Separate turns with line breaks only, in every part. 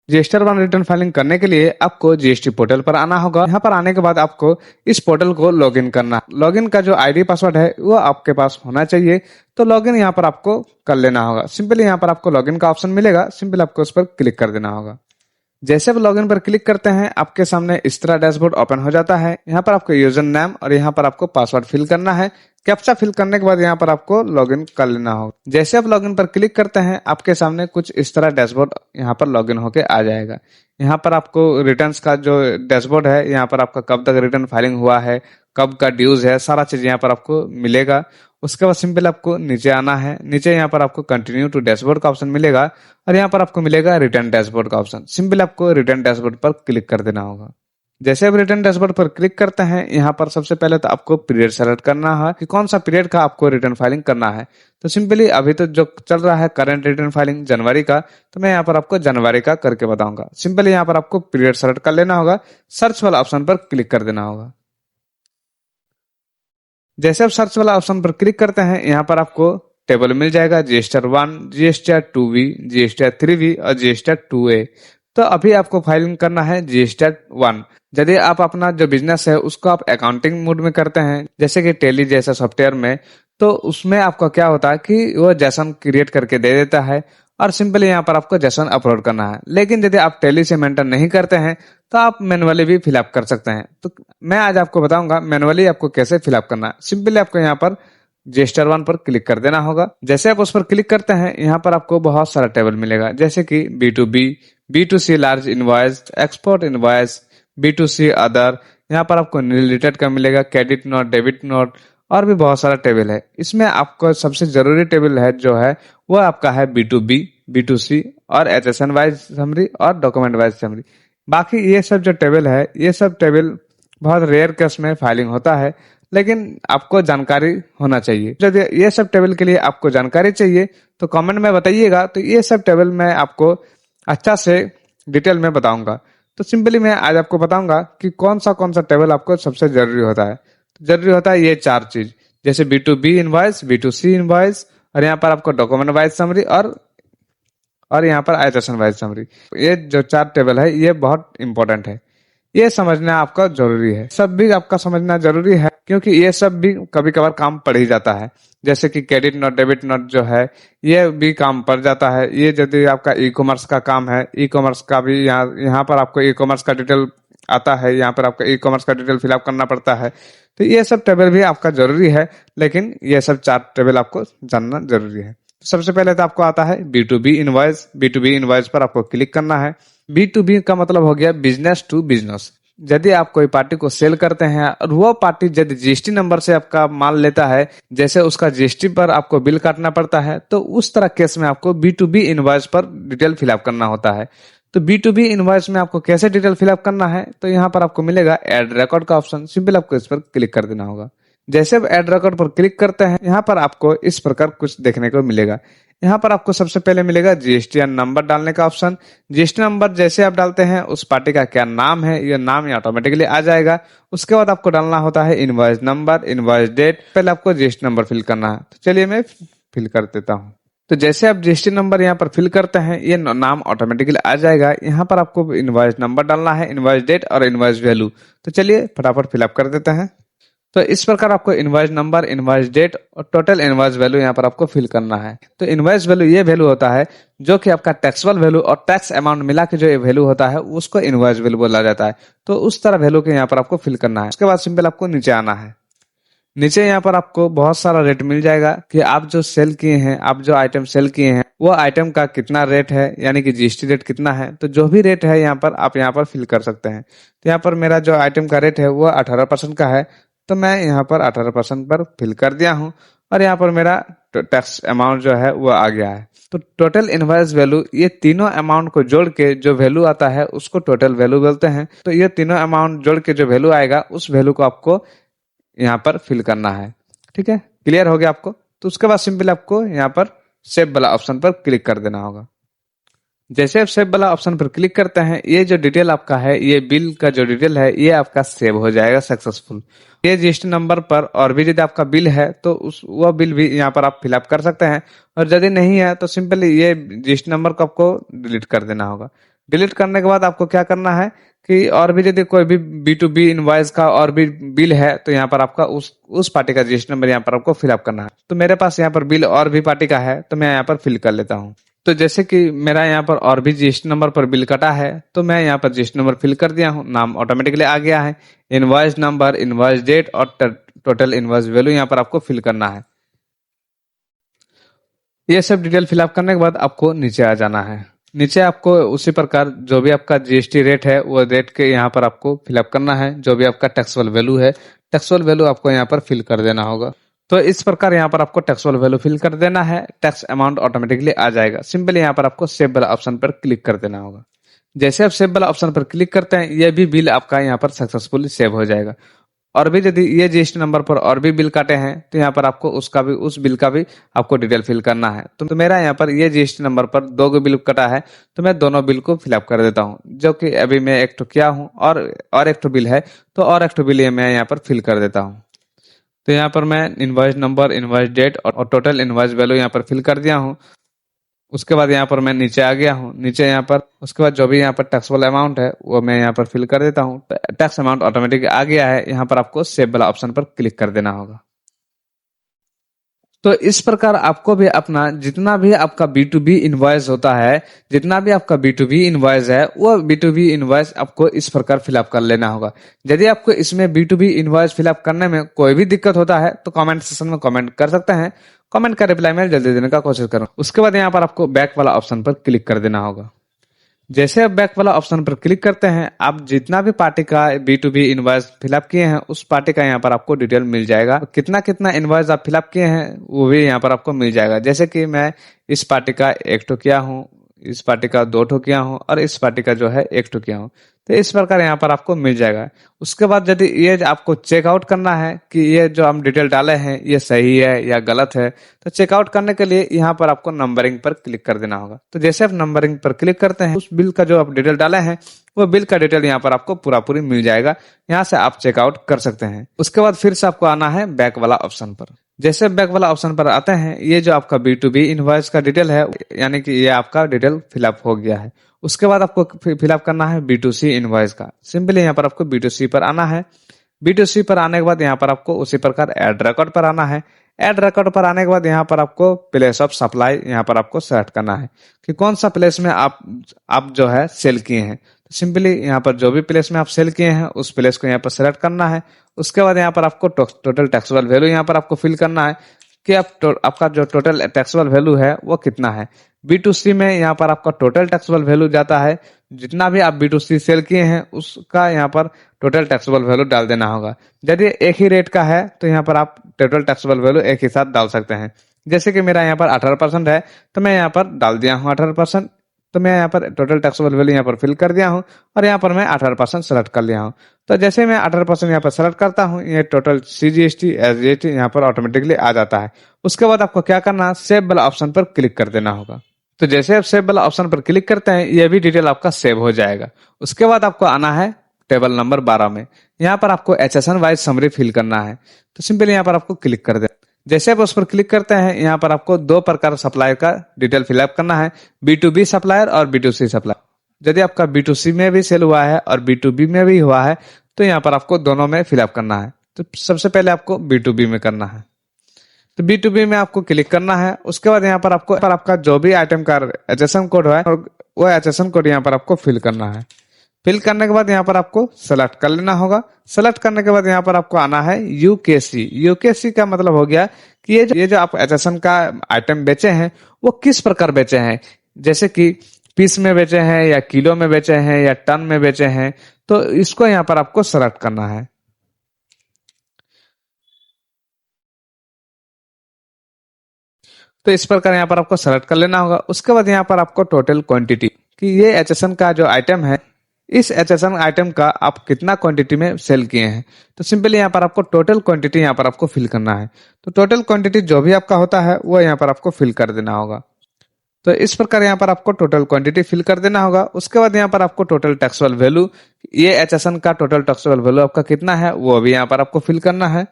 GST-R-1 return filing करने के लिए आपको जीएसटी पोर्टल पर आना होगा। यहाँ पर आने के बाद आपको इस पोर्टल को लॉगिन करना। लॉगिन का जो आईडी पासवर्ड है वो आपके पास होना चाहिए, तो लॉगिन यहाँ पर आपको कर लेना होगा। सिंपली यहाँ पर आपको लॉगिन का ऑप्शन मिलेगा, सिंपल आपको उस पर क्लिक कर देना होगा। जैसे आप लॉगिन पर क्लिक करते हैं आपके सामने इस तरह डैशबोर्ड ओपन हो जाता है। यहाँ पर आपको यूजर नेम और यहाँ पर आपको पासवर्ड फिल करना है। कैप्चा फिल करने के बाद यहाँ पर आपको लॉगिन कर लेना होगा। जैसे आप लॉगिन पर क्लिक करते हैं आपके सामने कुछ इस तरह डैशबोर्ड यहाँ पर लॉगिन होके आ जाएगा। यहाँ पर आपको रिटर्न्स का जो डैशबोर्ड है, यहाँ पर आपका कब तक रिटर्न फाइलिंग हुआ है, कब का ड्यूज है, सारा चीज यहाँ पर आपको मिलेगा। उसके बाद सिंपल आपको नीचे आना है। नीचे यहाँ पर आपको कंटिन्यू टू डैशबोर्ड का ऑप्शन मिलेगा और यहाँ पर आपको मिलेगा रिटर्न डैशबोर्ड का ऑप्शन। सिंपल आपको रिटर्न डैशबोर्ड पर क्लिक कर देना होगा। जैसे आप रिटर्न डैशबोर्ड पर क्लिक करते हैं यहाँ पर सबसे पहले तो आपको पीरियड सेलेक्ट करना है कि कौन सा पीरियड का आपको रिटर्न फाइलिंग करना है। तो सिंपली अभी तो जो चल रहा है करंट रिटर्न फाइलिंग जनवरी का, तो मैं यहाँ पर आपको जनवरी का करके बताऊंगा। सिंपली यहाँ पर आपको पीरियड सेलेक्ट कर लेना होगा, सर्च वाला ऑप्शन पर क्लिक कर देना होगा। जैसे आप सर्च वाला ऑप्शन पर क्लिक करते हैं यहाँ पर आपको टेबल मिल जाएगा GST-R-1, GST-R-2V, GST-R-3V और GST-R-2A। तो अभी आपको फाइलिंग करना है GST-R-1। यदि आप अपना जो बिजनेस है उसको आप अकाउंटिंग मोड में करते हैं, जैसे कि टेली जैसा सॉफ्टवेयर में, तो उसमें आपका क्या होता है कि वो जैसन क्रिएट करके दे देता है और सिंपली यहाँ पर आपको जैसन अपलोड करना है। लेकिन यदि आप टेली से मेंटेन नहीं करते हैं तो आप मैनुअली भी फिलअप कर सकते हैं। तो मैं आज आपको बताऊंगा मैनुअली आपको कैसे फिलअप करना है। सिंपली आपको यहाँ पर GST-R-1 पर क्लिक कर देना होगा। जैसे आप उस पर क्लिक करते हैं यहाँ पर आपको बहुत सारा टेबल मिलेगा, जैसे कि B2B, B2C large invoice, export invoice, B2C other. यहाँ पर आपको रिलेटेड का मिलेगा, क्रेडिट नोट, डेबिट नोट और भी बहुत सारा टेबल है। इसमें आपको सबसे जरूरी टेबल है जो है वो आपका है B2B, B2C और HSN वाइज समरी और डॉक्यूमेंट वाइज समरी। बाकी ये सब जो टेबल है ये सब टेबल बहुत रेयर केस में फाइलिंग होता है, लेकिन आपको जानकारी होना चाहिए। यदि ये सब टेबल के लिए आपको जानकारी चाहिए तो कमेंट में बताइएगा, तो ये सब टेबल मैं आपको अच्छा से डिटेल में बताऊंगा। तो सिंपली मैं आज आपको बताऊंगा कि कौन सा टेबल आपको सबसे जरूरी होता है। तो जरूरी होता है ये 4 चीज, जैसे B2B इनवॉइस, B2C इनवॉइस और यहाँ पर आपको डॉक्यूमेंट वाइज समरी और यहाँ पर HSN वाइज समरी। ये जो 4 टेबल है ये बहुत इंपॉर्टेंट है, ये समझना आपका जरूरी है। सब भी आपका समझना जरूरी है क्योंकि ये सब भी कभी कभार काम पड़ ही जाता है, जैसे कि क्रेडिट नोट, डेबिट नोट जो है ये भी काम पड़ जाता है। ये यदि आपका ई कॉमर्स का काम है, ई कॉमर्स का भी यहाँ पर आपको ई कॉमर्स का डिटेल आता है, यहाँ पर आपका ई कॉमर्स का डिटेल फिलअप करना पड़ता है। तो ये सब टेबल भी आपका जरूरी है, लेकिन ये सब 4 टेबल आपको जानना जरूरी है। सबसे पहले तो आपको आता है B2B इनवॉइस। B2B इनवॉइस पर आपको क्लिक करना है। B2B का मतलब हो गया बिजनेस टू बिजनेस। यदि आप कोई पार्टी को सेल करते हैं और वो पार्टी यदि GST नंबर से आपका माल लेता है, जैसे उसका GST पर आपको बिल काटना पड़ता है, तो उस तरह केस में आपको B2B इनवॉइस पर डिटेल फिलअप करना होता है। तो B2B इनवॉइस में आपको कैसे डिटेल फिलअप करना है, तो यहाँ पर आपको मिलेगा ऐड रिकॉर्ड का ऑप्शन। सिंपल आपको इस पर क्लिक कर देना होगा। जैसे आप ऐड रिकॉर्ड पर क्लिक करते हैं यहाँ पर आपको इस प्रकार कुछ देखने को मिलेगा। यहाँ पर आपको सबसे पहले मिलेगा GST नंबर डालने का ऑप्शन। GST नंबर जैसे आप डालते हैं उस पार्टी का क्या नाम है, ये नाम ऑटोमेटिकली आ जाएगा। उसके बाद आपको डालना होता है इनवॉइस नंबर, इनवॉइस डेट। पहले आपको GST नंबर फिल करना है, तो चलिए मैं फिल कर देता हूँ। तो जैसे आप GST नंबर यहाँ पर फिल करते हैं ये नाम ऑटोमेटिकली आ जाएगा। यहाँ पर आपको इनवॉइस नंबर डालना है, इनवॉइस डेट और इनवॉइस वैल्यू। तो चलिए फटाफट फिलअप कर देते हैं। तो इस प्रकार आपको इनवॉइस नंबर, इनवॉइस डेट और टोटल इनवॉइस वैल्यू यहाँ पर आपको फिल करना है। तो इनवॉइस वैल्यू ये वैल्यू होता है जो कि आपका टैक्सेबल वैल्यू और टैक्स अमाउंट मिला के जो वैल्यू होता है उसको इनवॉइस वैल्यू बोला जाता है। तो उस तरह वैल्यू के यहाँ पर आपको फिल करना है। उसके बाद सिंपल आपको नीचे आना है। नीचे यहाँ पर आपको बहुत सारा रेट मिल जाएगा कि आप जो सेल किए हैं, आप जो आइटम सेल किए हैं वो आइटम का कितना रेट है, यानी कि GST रेट कितना है। तो जो भी रेट है यहाँ पर आप यहाँ पर फिल कर सकते हैं। तो यहाँ पर मेरा जो आइटम का रेट है वो 18% का है, तो मैं यहाँ पर 18% पर फिल कर दिया हूँ और यहाँ पर मेरा टैक्स अमाउंट जो है वो आ गया है। तो टोटल इनवॉइस वैल्यू, ये तीनों अमाउंट को जोड़ के जो वैल्यू आता है उसको टोटल वैल्यू बोलते हैं। तो ये तीनों अमाउंट जोड़ के जो वैल्यू आएगा उस वैल्यू को आपको यहाँ पर फिल करना है। ठीक है, क्लियर हो गया आपको। तो उसके बाद सिंपल आपको यहाँ पर सेव वाला ऑप्शन पर क्लिक कर देना होगा। जैसे आप सेव वाला ऑप्शन पर क्लिक करते हैं ये जो डिटेल आपका है, ये बिल का जो डिटेल है ये आपका सेव हो जाएगा सक्सेसफुल। ये GST नंबर पर और भी यदि आपका बिल है तो वो बिल भी यहाँ पर आप फिलअप कर सकते हैं, और यदि नहीं है तो सिंपली ये GST नंबर को आपको डिलीट कर देना होगा। डिलीट करने के बाद आपको क्या करना है कि और भी यदि कोई भी B2B इनवॉइस का और भी बिल है तो यहाँ पर आपका उस पार्टी का जीएसटी नंबर यहाँ पर आपको फिलअप करना है। तो मेरे पास यहाँ पर बिल और भी पार्टी का है तो मैं यहाँ पर फिल कर लेता हूँ। तो जैसे कि मेरा यहाँ पर और भी जीएसटी नंबर पर बिल कटा है तो मैं यहाँ पर जीएसटी नंबर फिल कर दिया हूँ, नाम ऑटोमेटिकली आ गया है, इनवॉइस नंबर, इनवॉइस डेट और टोटल इनवॉइस वैल्यू यहाँ पर आपको फिल करना है। ये सब डिटेल फिलअप करने के बाद आपको नीचे आ जाना है। नीचे आपको उसी प्रकार जो भी आपका जीएसटी रेट है वो रेट के यहाँ पर आपको फिलअप करना है। जो भी आपका टैक्सेबल वैल्यू है, टैक्सेबल वैल्यू आपको यहाँ पर फिल कर देना होगा। तो इस प्रकार यहाँ पर आपको टैक्सेबल वैल्यू फिल कर देना है, टैक्स अमाउंट ऑटोमेटिकली आ जाएगा। सिंपली यहाँ पर आपको सेव वाला ऑप्शन पर क्लिक कर देना होगा। जैसे आप सेव वाला ऑप्शन पर क्लिक करते हैं ये भी बिल आपका यहाँ पर सक्सेसफुली सेव हो जाएगा। और भी यदि ये जीएसटी नंबर पर और भी बिल काटे हैं तो यहाँ पर आपको उसका भी, उस बिल का भी आपको डिटेल फिल करना है। तो मेरा यहाँ पर ये जीएसटी नंबर पर 2 बिल कटा है तो मैं दोनों बिल को फिलअप कर देता हूँ, जो कि अभी मैं एक किया हूँ और एक बिल है तो और एक बिल ये मैं यहाँ पर फिल कर देता हूँ। तो यहाँ पर मैं इनवॉइस नंबर, इनवॉइस डेट और टोटल इनवॉइस वैल्यू यहाँ पर फिल कर दिया हूँ। उसके बाद यहाँ पर मैं नीचे आ गया हूँ। नीचे यहाँ पर उसके बाद जो भी यहाँ पर टैक्सेबल अमाउंट है वो मैं यहाँ पर फिल कर देता हूँ। टैक्स अमाउंट ऑटोमेटिक आ गया है। यहाँ पर आपको सेव वाला ऑप्शन पर क्लिक कर देना होगा। तो इस प्रकार आपको भी अपना जितना भी आपका B2B इनवॉइस होता है, जितना भी आपका B2B इनवॉइस है वो B2B इनवॉइस आपको इस प्रकार फिलअप कर लेना होगा। यदि आपको इसमें B2B इनवॉइस फिलअप करने में कोई भी दिक्कत होता है तो कमेंट सेक्शन में कमेंट कर सकते हैं। कमेंट का रिप्लाई मैं जल्दी देने का कोशिश करूँ। उसके बाद यहाँ पर आपको बैक वाला ऑप्शन पर क्लिक कर देना होगा। जैसे आप बैक वाला ऑप्शन पर क्लिक करते हैं, आप जितना भी पार्टी का B2B इनवॉइस फिलअप किए हैं उस पार्टी का यहाँ पर आपको डिटेल मिल जाएगा। कितना कितना इनवॉइस आप फिलअप किए हैं वो भी यहाँ पर आपको मिल जाएगा। जैसे कि मैं इस पार्टी का 1 किया हूँ, इस पार्टी का 2 किया हूँ और इस पार्टी का जो है 1 किया हूँ। तो इस प्रकार यहाँ पर आपको मिल जाएगा। उसके बाद यदि ये आपको चेकआउट करना है कि ये जो हम डिटेल डाले हैं ये सही है या गलत है, तो चेकआउट करने के लिए यहाँ पर आपको नंबरिंग पर क्लिक कर देना होगा। तो जैसे आप नंबरिंग पर क्लिक करते हैं उस बिल का जो आप डिटेल डाले हैं वो बिल का डिटेल यहाँ पर आपको पूरी मिल जाएगा। यहाँ से आप चेकआउट कर सकते हैं। उसके बाद फिर से आपको आना है बैक वाला ऑप्शन पर। जैसे बैक वाला ऑप्शन पर आते हैं, ये जो आपका B2B इनवॉइस का डिटेल है यानी कि ये आपका डिटेल फिलअप हो गया है। उसके बाद आपको फिलअप करना है B2C इनवॉइस का। सिंपली यहाँ पर आपको B2C पर आना है। B2C पर आने के बाद यहाँ पर आपको उसी प्रकार ऐड रिकॉर्ड पर आना है। ऐड रिकॉर्ड पर आने के बाद यहाँ पर आपको प्लेस ऑफ सप्लाई यहाँ पर आपको सेलेक्ट करना है कि कौन सा प्लेस में आप जो है सेल किए हैं। तो सिंपली यहाँ पर जो भी प्लेस में आप सेल किए हैं उस प्लेस को यहाँ पर सेलेक्ट करना है। उसके बाद यहाँ पर आपको टोटल टैक्सेबल वैल्यू यहाँ पर आपको फिल करना है कि आपका जो टोटल टैक्सेबल वैल्यू है वो कितना है। B2C में यहाँ पर आपका टोटल टैक्सेबल वैल्यू जाता है, जितना भी आप B2C सेल किए हैं उसका यहाँ पर टोटल टैक्सेबल वैल्यू डाल देना होगा। यदि एक ही रेट का है तो यहाँ पर आप टोटल टैक्सेबल वैल्यू एक ही साथ डाल सकते हैं। जैसे कि मेरा यहाँ पर 18% है तो मैं यहाँ पर डाल दिया हूँ 18%। तो मैं यहाँ पर टोटल टैक्सेबल वैल्यू यहाँ पर फिल कर दिया हूँ और यहाँ पर मैं 18% सेलेक्ट कर लिया हूँ। तो जैसे मैं 18% यहाँ पर सेलेक्ट करता हूँ ये टोटल CGST SGST यहाँ पर ऑटोमेटिकली आ जाता है। उसके बाद आपको क्या करना है, सेव वाला ऑप्शन पर क्लिक कर देना होगा। तो जैसे आप सेव वाला ऑप्शन पर क्लिक करते हैं ये भी डिटेल आपका सेव हो जाएगा। उसके बाद आपको आना है टेबल नंबर 12 में। यहाँ पर आपको HSN वाइज समरी फिल करना है। तो सिंपली यहाँ पर आपको क्लिक कर देना। जैसे आप उस पर क्लिक करते हैं यहाँ पर आपको 2 प्रकार सप्लायर का डिटेल फिलअप करना है, B2B सप्लायर और B2C सप्लायर। यदि आपका B2C में भी सेल हुआ है और B2B में भी हुआ है तो यहाँ पर आपको दोनों में फिलअप करना है। तो सबसे पहले आपको B2B में करना है। तो B2B में आपको क्लिक करना है। उसके बाद यहाँ पर आपका जो भी आइटम का HSN कोड है वो HSN कोड यहाँ पर आपको फिल करना है। फिल करने के बाद यहाँ पर आपको सेलेक्ट कर लेना होगा। सेलेक्ट करने के बाद यहाँ पर आपको आना है UKC। UKC का मतलब हो गया कि ये जो आप HSN का आइटम बेचे हैं वो किस प्रकार बेचे हैं, जैसे कि पीस में बेचे हैं या किलो में बेचे हैं या टन में बेचे हैं। तो इसको यहाँ पर आपको सेलेक्ट करना है। तो इस प्रकार यहाँ पर आपको सेलेक्ट कर लेना होगा। उसके बाद यहाँ पर आपको टोटल क्वांटिटी कि ये HSN का जो आइटम है इस HSN आइटम का आप कितना क्वांटिटी में सेल किए हैं। तो सिंपली यहाँ पर आपको टोटल क्वांटिटी यहाँ पर आपको फिल करना है। तो टोटल क्वांटिटी जो भी आपका होता है वो यहाँ पर आपको फिल कर देना होगा। तो इस प्रकार यहाँ पर आपको टोटल क्वांटिटी फिल कर देना होगा। उसके बाद यहाँ पर आपको टोटल टैक्सेबल वैल्यू, ये HSN का टोटल टैक्सेबल वैल्यू आपका कितना है वो भी यहाँ पर आपको फिल करना है।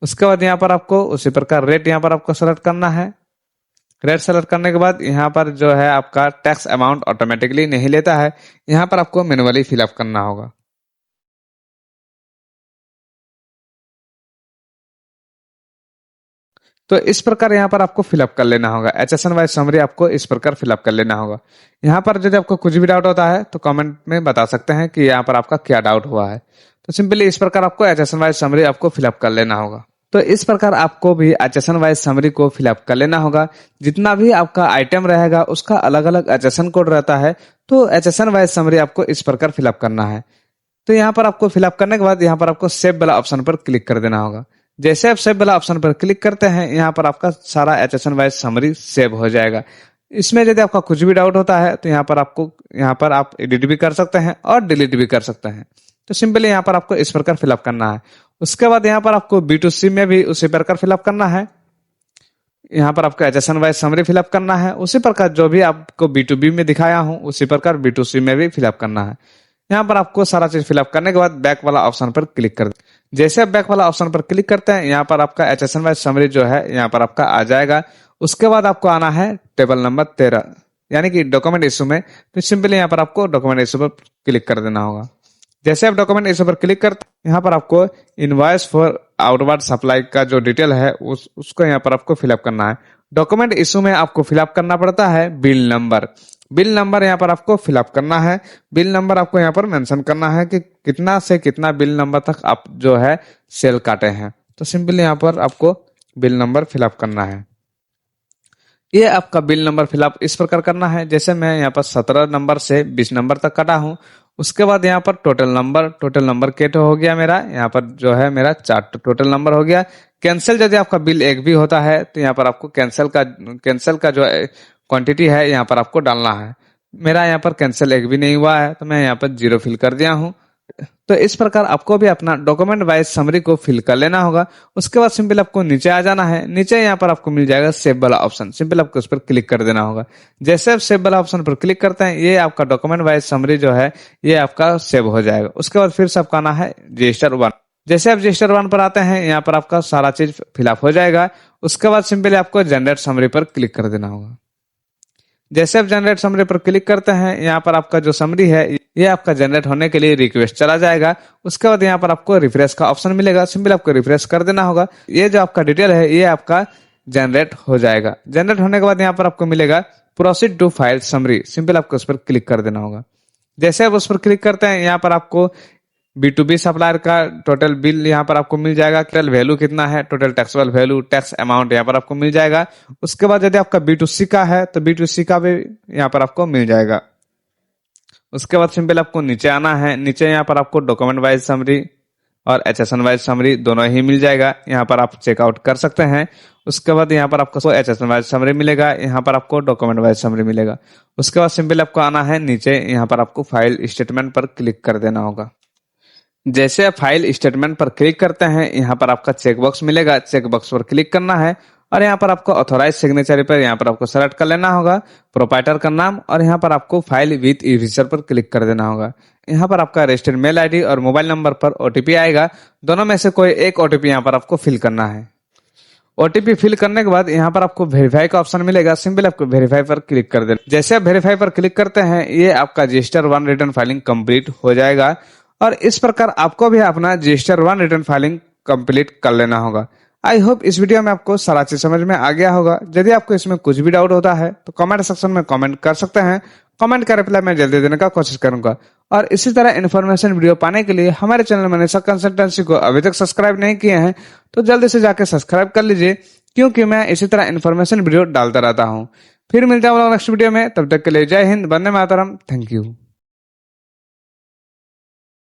उसके बाद यहाँ पर आपको उसी प्रकार रेट यहाँ पर आपको सेलेक्ट करना है। रेट सेलेक्ट करने के बाद यहाँ पर जो है आपका टैक्स अमाउंट ऑटोमेटिकली नहीं लेता है, यहाँ पर आपको मैनुअली फिलअप करना होगा। तो इस प्रकार यहाँ पर आपको फिलअप कर लेना होगा। HSN वाइज समरी आपको इस प्रकार फिलअप कर लेना होगा। यहाँ पर यदि आपको कुछ भी डाउट होता है तो कमेंट में बता सकते हैं कि यहाँ पर आपका क्या डाउट हुआ है। तो सिंपली इस प्रकार आपको HSN वाइज समरी आपको फिलअप कर लेना होगा। तो इस प्रकार आपको भी HSN वाइज समरी को फिलअप कर लेना होगा। जितना भी आपका आइटम रहेगा उसका अलग अलग HSN कोड रहता है, तो HSN वाइज समरी आपको इस प्रकार फिलअप करना है। तो यहाँ पर आपको फिलअप करने के बाद यहाँ पर आपको सेव वाला ऑप्शन पर क्लिक कर देना होगा। जैसे आप सेव वाला ऑप्शन पर क्लिक करते हैं, यहाँ पर आपका सारा HSN वाइज समरी सेव हो जाएगा। इसमें यदि आपका कुछ भी डाउट होता है तो यहाँ पर आप एडिट भी कर सकते हैं और डिलीट भी कर सकते हैं। तो सिंपली यहाँ पर आपको इस प्रकार फिलअप करना है। उसके बाद यहाँ पर आपको B2C में भी उसी प्रकार फिलअप करना है। यहाँ पर आपको HSN वाइज समरी फिलअप करना है, उसी प्रकार जो भी आपको B2B में दिखाया हूँ उसी प्रकार B2C में भी फिलअप करना है। यहाँ पर आपको सारा चीज फिलअप करने के बाद बैक वाला ऑप्शन पर क्लिक कर दें। जैसे आप बैक वाला ऑप्शन पर क्लिक करते हैं, यहाँ पर आपका HSN वाइज समरी जो है यहाँ पर आपका आ जाएगा। उसके बाद आपको आना है टेबल नंबर 13 यानी कि डॉक्यूमेंट इशू में। तो सिंपली यहाँ पर आपको डॉक्यूमेंट इशू पर क्लिक कर देना होगा। जैसे आप डॉक्यूमेंट इशू पर क्लिक करते हैं, यहाँ पर आपको इनवॉइस फॉर आउटवर्ड सप्लाई का जो डिटेल है उसको यहाँ पर आपको फिलअप करना है। डॉक्यूमेंट इशू में आपको फिलअप करना पड़ता है बिल नंबर। बिल नंबर यहाँ पर आपको फिलअप करना है। बिल नंबर आपको यहाँ पर मेंशन करना है कि कितना से कितना बिल नंबर तक आप जो है सेल काटे हैं। तो सिंपली यहाँ पर आपको बिल नंबर फिलअप करना है। ये आपका बिल नंबर फिलअप इस प्रकार करना है, जैसे मैं यहाँ पर 17 नंबर से 20 नंबर तक काटा हूँ। उसके बाद यहाँ पर टोटल नंबर के हो गया मेरा, यहाँ पर जो है मेरा 4 टोटल नंबर हो गया। कैंसिल यदि आपका बिल एक भी होता है तो यहाँ पर आपको कैंसिल का जो क्वांटिटी है यहाँ पर आपको डालना है। मेरा यहाँ पर कैंसिल एक भी नहीं हुआ है तो मैं यहाँ पर 0 फिल कर दिया हूँ। तो इस प्रकार आपको भी अपना डॉक्यूमेंट वाइज समरी को फिल कर लेना होगा। उसके बाद सिंपल आपको नीचे आ जाना है। नीचे यहाँ पर आपको मिल जाएगा सेव वाला ऑप्शन, सिंपल आपको उस पर क्लिक कर देना होगा। जैसे आप सेव वाला ऑप्शन पर क्लिक करते हैं, ये आपका डॉक्यूमेंट वाइज समरी जो है ये आपका सेव हो जाएगा। उसके बाद फिर से आपका आना है रजिस्टर 1। जैसे आप रजिस्टर 1 पर आते हैं, यहाँ पर आपका सारा चीज फिलअप हो जाएगा। उसके बाद सिंपली आपको जनरेट समरी पर क्लिक कर देना होगा। जैसे आप जनरेट समरी पर क्लिक करते हैं, यहाँ पर आपका जो समरी है ये आपका जनरेट होने के लिए रिक्वेस्ट चला जाएगा। उसके बाद यहाँ पर आपको रिफ्रेश का ऑप्शन मिलेगा, सिंपल आपको रिफ्रेश कर देना होगा। ये जो आपका डिटेल है ये आपका जनरेट हो जाएगा। जनरेट होने के बाद यहाँ पर आपको मिलेगा proceed to file summary, simple आपको उस पर क्लिक कर देना होगा। जैसे आप उस पर क्लिक करते हैं, यहाँ पर आपको B2B सप्लायर का टोटल बिल यहाँ पर आपको मिल जाएगा। टोटल वैल्यू कितना है, total taxable value, tax amount यहाँ पर आपको मिल जाएगा। उसके बाद यदि आपका B2C का है तो B2C का भी यहाँ पर आपको मिल जाएगा। उसके बाद सिंपल आपको नीचे आना है। नीचे यहाँ पर आपको डॉक्यूमेंट वाइज समरी और HSN वाइज समरी दोनों ही मिल जाएगा, यहाँ पर आप चेकआउट कर सकते हैं। उसके बाद यहाँ पर आपको HSN वाइज समरी मिलेगा, यहाँ पर आपको डॉक्यूमेंट वाइज समरी मिलेगा। उसके बाद सिंपल आपको आना है नीचे, यहाँ पर आपको फाइल स्टेटमेंट पर क्लिक कर देना होगा। जैसे आप फाइल स्टेटमेंट पर क्लिक करते हैं, यहाँ पर आपका चेकबॉक्स मिलेगा, चेकबॉक्स पर क्लिक करना है और यहाँ पर आपको ऑथोराइज सिग्नेचर पर यहाँ पर आपको सेलेक्ट कर लेना होगा प्रोपाइटर का नाम और यहाँ पर आपको फाइल विथ इरेजर पर क्लिक कर देना होगा। यहाँ पर आपका रजिस्टर्ड मेल आईडी और मोबाइल नंबर पर OTP आएगा, दोनों में से कोई एक OTP यहाँ पर आपको फिल करना है। OTP फिल करने के बाद यहाँ पर आपको वेरीफाई का ऑप्शन मिलेगा, सिंपल आपको वेरीफाई पर क्लिक कर देना। जैसे आप वेरीफाई पर क्लिक करते हैं, ये आपका रजिस्टर 1 रिटर्न फाइलिंग कंप्लीट हो जाएगा और इस प्रकार आपको भी अपना रजिस्टर 1 रिटर्न फाइलिंग कंप्लीट कर लेना होगा। आई होप इस वीडियो में आपको सारा चीज समझ में आ गया होगा। यदि आपको इसमें कुछ भी डाउट होता है तो कमेंट सेक्शन में कमेंट कर सकते हैं, कमेंट का रिप्लाई मैं जल्दी देने का कोशिश करूंगा। और इसी तरह इन्फॉर्मेशन वीडियो पाने के लिए हमारे चैनल मनीषा कंसल्टेंसी को अभी तक सब्सक्राइब नहीं किए हैं तो जल्दी से जाके सब्सक्राइब कर लीजिए, क्योंकि मैं इसी तरह इन्फॉर्मेशन वीडियो डालता रहता हूँ। फिर मिलता हूँ नेक्स्ट वीडियो में, तब तक के लिए जय हिंद, वंदे मातरम, थैंक यू।